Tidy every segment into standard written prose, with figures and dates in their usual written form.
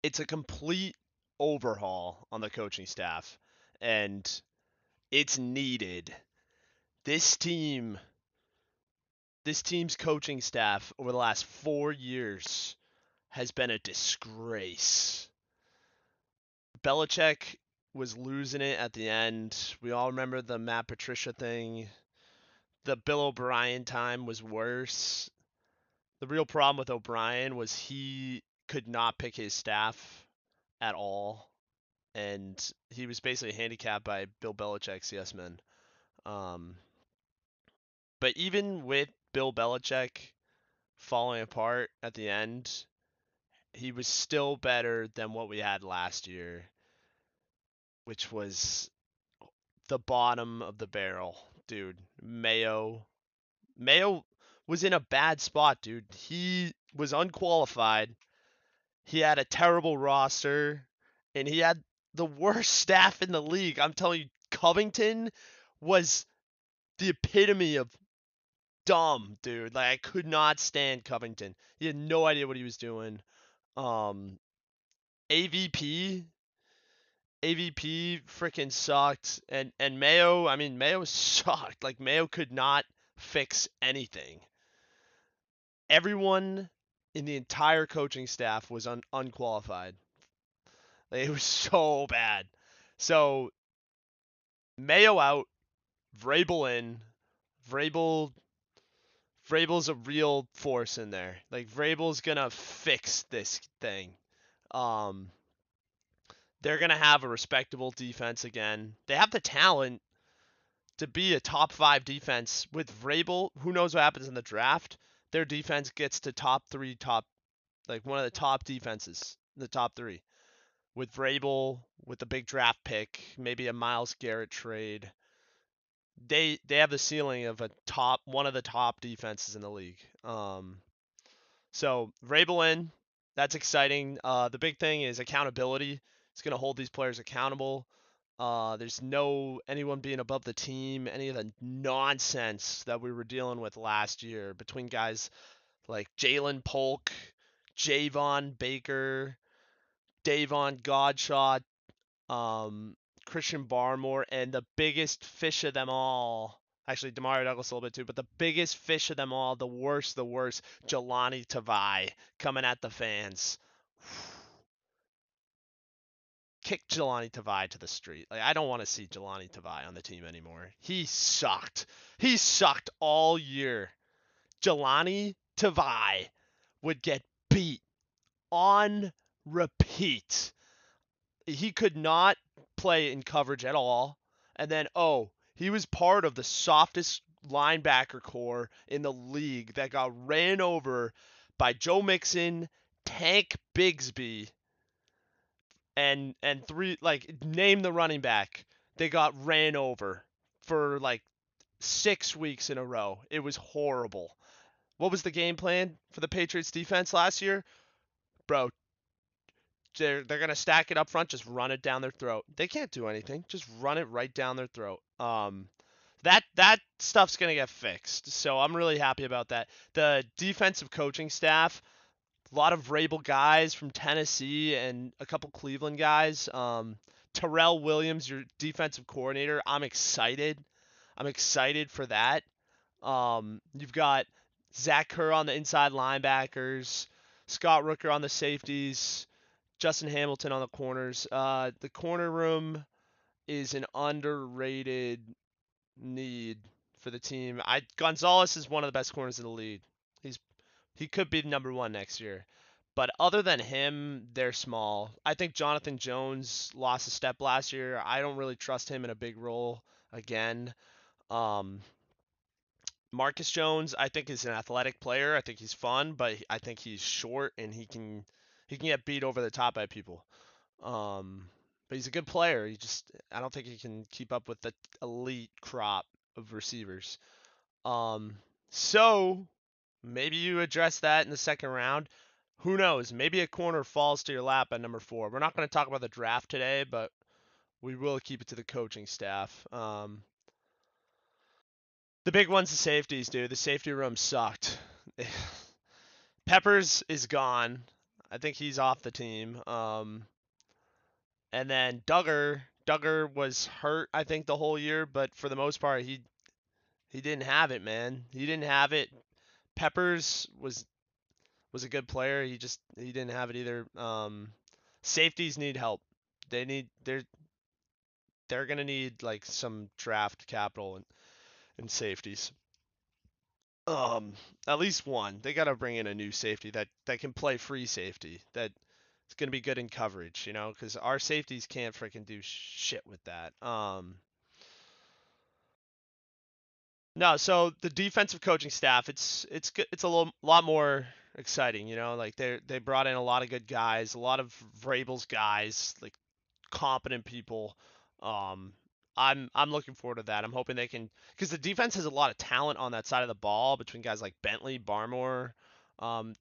it's a complete overhaul on the coaching staff, and it's needed. This team, this team's coaching staff over the last 4 years has been a disgrace. Belichick was losing it at the end. We all remember the Matt Patricia thing. The Bill O'Brien time was worse. The real problem with O'Brien was he could not pick his staff at all, and he was basically handicapped by Bill Belichick's yes men. Um, but even with Bill Belichick falling apart at the end, he was still better than what we had last year, which was the bottom of the barrel, dude. Mayo was in a bad spot, dude. He was unqualified. He had a terrible roster, and he had the worst staff in the league. I'm telling you, Covington was the epitome of dumb, dude. Like I could not stand Covington. He had no idea what he was doing. Um, AVP, AVP freaking sucked, and Mayo. I mean, Mayo sucked. Like Mayo could not fix anything. Everyone in the entire coaching staff was unqualified. Like, it was so bad. So Mayo out, Vrabel in. Vrabel Vrabel's a real force in there. Like Vrabel's gonna fix this thing. Um, they're gonna have a respectable defense again. They have the talent to be a top five defense with Vrabel. Who knows what happens in the draft? Their defense gets to top three, top like one of the top defenses, the top three. With Vrabel, with the big draft pick, maybe a Myles Garrett trade. They have the ceiling of a top one of the top defenses in the league. So Vrabel in, that's exciting. The big thing is accountability. It's gonna hold these players accountable. There's no anyone being above the team, any of the nonsense that we were dealing with last year between guys like Jalen Polk, Javon Baker, Davon Godshot, um, Christian Barmore, and the biggest fish of them all. Actually, Demario Douglas a little bit too, but the biggest fish of them all, the worst, Jelani Tavai coming at the fans. Kick Jelani Tavai to the street. Like I don't want to see Jelani Tavai on the team anymore. He sucked. He sucked all year. Jelani Tavai would get beat on repeat. He could not play in coverage at all. And then, he was part of the softest linebacker core in the league that got ran over by Joe Mixon, Tank Bigsby, and three name the running back. They got ran over for like 6 weeks in a row. It was horrible. What was the game plan for the Patriots defense last year? Bro, they're gonna stack it up front, just run it down their throat. They can't do anything, just run it right down their throat. That stuff's gonna get fixed. So I'm really happy about that. The defensive coaching staff, a lot of Vrabel guys from Tennessee and a couple Cleveland guys. Terrell Williams, your defensive coordinator. I'm excited. I'm excited for that. You've got Zach Kerr on the inside linebackers, Scott Rooker on the safeties, Justin Hamilton on the corners. The corner room is an underrated need for the team. Gonzalez is one of the best corners in the league. He could be number one next year. But other than him, they're small. I think Jonathan Jones lost a step last year. I don't really trust him in a big role again. Um, Marcus Jones, I think, is an athletic player. I think he's fun, but I think he's short and he can get beat over the top by people. But he's a good player. I don't think he can keep up with the elite crop of receivers. Um, so maybe you address that in the second round. Who knows? Maybe a corner falls to your lap at number 4. We're not going to talk about the draft today, but we will keep it to the coaching staff. The big one's the safeties, dude. The safety room sucked. Peppers is gone. I think he's off the team. And then Duggar was hurt, I think, the whole year, but for the most part, he didn't have it, man. He didn't have it. Peppers was a good player. He didn't have it either. Safeties need help. They're gonna need like some draft capital and safeties. Um, at least one. They gotta bring in a new safety that can play free safety. That's gonna be good in coverage, because our safeties can't freaking do shit with that. No, so the defensive coaching staff, it's good. It's a lot more exciting, like they brought in a lot of good guys, a lot of Vrabel's guys, like competent people. Um, I'm looking forward to that. I'm hoping they can, because the defense has a lot of talent on that side of the ball between guys like Bentley, Barmore.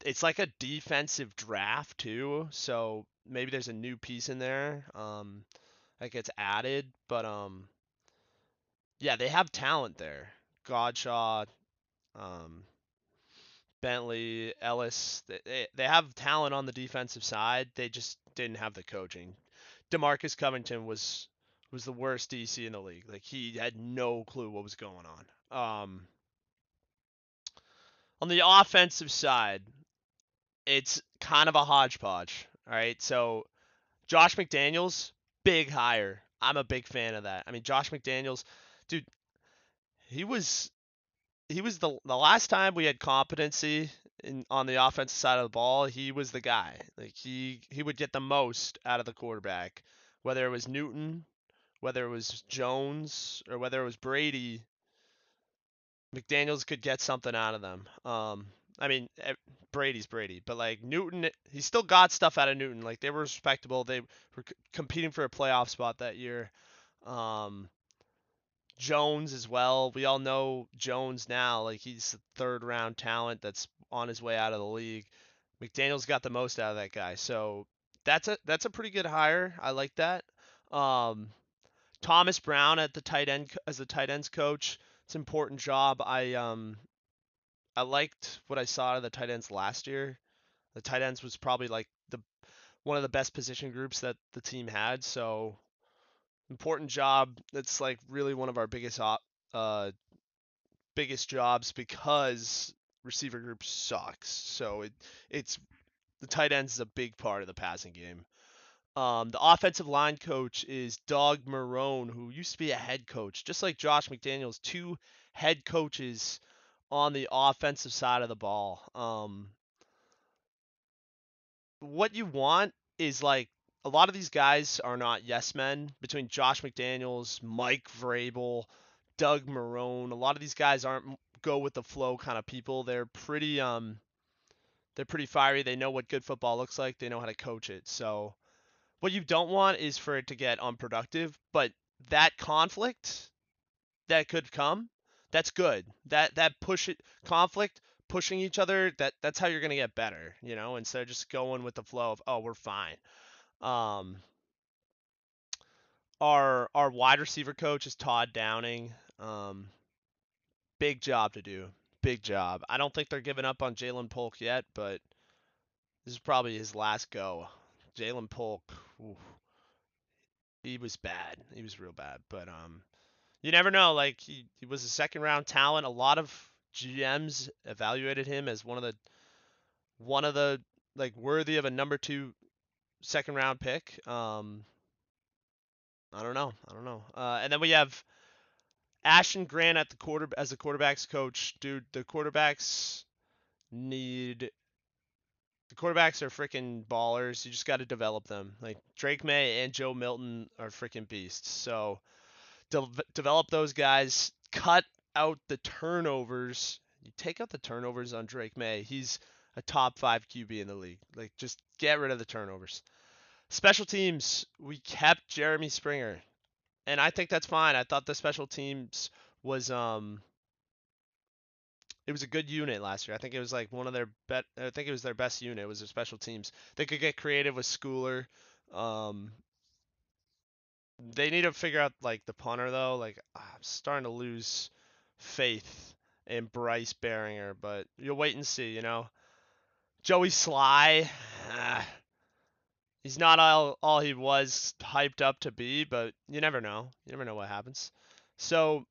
It's like a defensive draft too, so maybe there's a new piece in there that gets added. But yeah, they have talent there. Godshaw, um, Bentley, Ellis. They have talent on the defensive side. They just didn't have the coaching. DeMarcus Covington was the worst DC in the league. Like he had no clue what was going on. On the offensive side, it's kind of a hodgepodge. All right, so Josh McDaniels, big hire. I'm a big fan of that. I mean, Josh McDaniels, dude, he was the last time we had competency on the offensive side of the ball, he was the guy. Like he would get the most out of the quarterback, whether it was Newton, whether it was Jones, or whether it was Brady. McDaniels could get something out of them. I mean, Brady's Brady, but like Newton, he still got stuff out of Newton. Like they were respectable. They were competing for a playoff spot that year. Um, Jones as well. We all know Jones now. Like he's a third round talent that's on his way out of the league. McDaniel's got the most out of that guy. So that's a pretty good hire. I like that. Um, Thomas Brown at the tight end as the tight ends coach. It's an important job. I liked what I saw of the tight ends last year. The tight ends was probably like the one of the best position groups that the team had. So important job. That's like really one of our biggest jobs because receiver group sucks. So it's the tight ends is a big part of the passing game. The offensive line coach is Doug Marrone, who used to be a head coach, just like Josh McDaniels, two head coaches on the offensive side of the ball. What you want is like a lot of these guys are not yes men. Between Josh McDaniels, Mike Vrabel, Doug Marrone, a lot of these guys aren't go with the flow kind of people. They're pretty fiery. They know what good football looks like. They know how to coach it. So what you don't want is for it to get unproductive, but that conflict that could come, that's good. That push it conflict, pushing each other, that's how you're gonna get better, instead of just going with the flow of, oh, we're fine. Um, our wide receiver coach is Todd Downing. Big job to do. Big job. I don't think they're giving up on Jalen Polk yet, but this is probably his last go. Jalen Polk, ooh, he was bad. He was real bad. But you never know. Like he was a second round talent. A lot of GMs evaluated him as one of the like worthy of a number two second round pick. I don't know. I don't know. And then we have Ashton Grant at the quarter as the quarterbacks coach. Dude, need the quarterbacks are freaking ballers. You just got to develop them. Like Drake May and Joe Milton are freaking beasts. So develop those guys. Cut out the turnovers. You take out the turnovers on Drake May. He's a top 5 QB in the league. Like just get rid of the turnovers. Special teams, we kept Jeremy Springer, and I think that's fine. I thought the special teams was it was a good unit last year. I think it was like one of their I think it was their best unit. Was their special teams. They could get creative with Schooler. Um, they need to figure out like the punter though. Like I'm starting to lose faith in Bryce Baringer, but you'll wait and see. Joey Sly ah, he's not all he was hyped up to be, but you never know. You never know what happens. So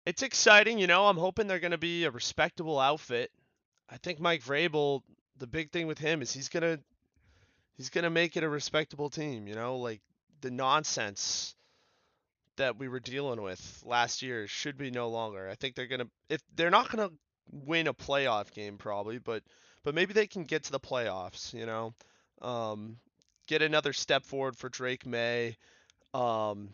it's exciting, I'm hoping they're going to be a respectable outfit. I think Mike Vrabel, the big thing with him is he's gonna make it a respectable team. Like the nonsense that we were dealing with last year should be no longer. I think they're gonna if they're not gonna win a playoff game probably, but maybe they can get to the playoffs. Um, get another step forward for Drake May. Um,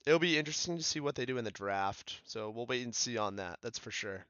it'll be interesting to see what they do in the draft. So we'll wait and see on that. That's for sure.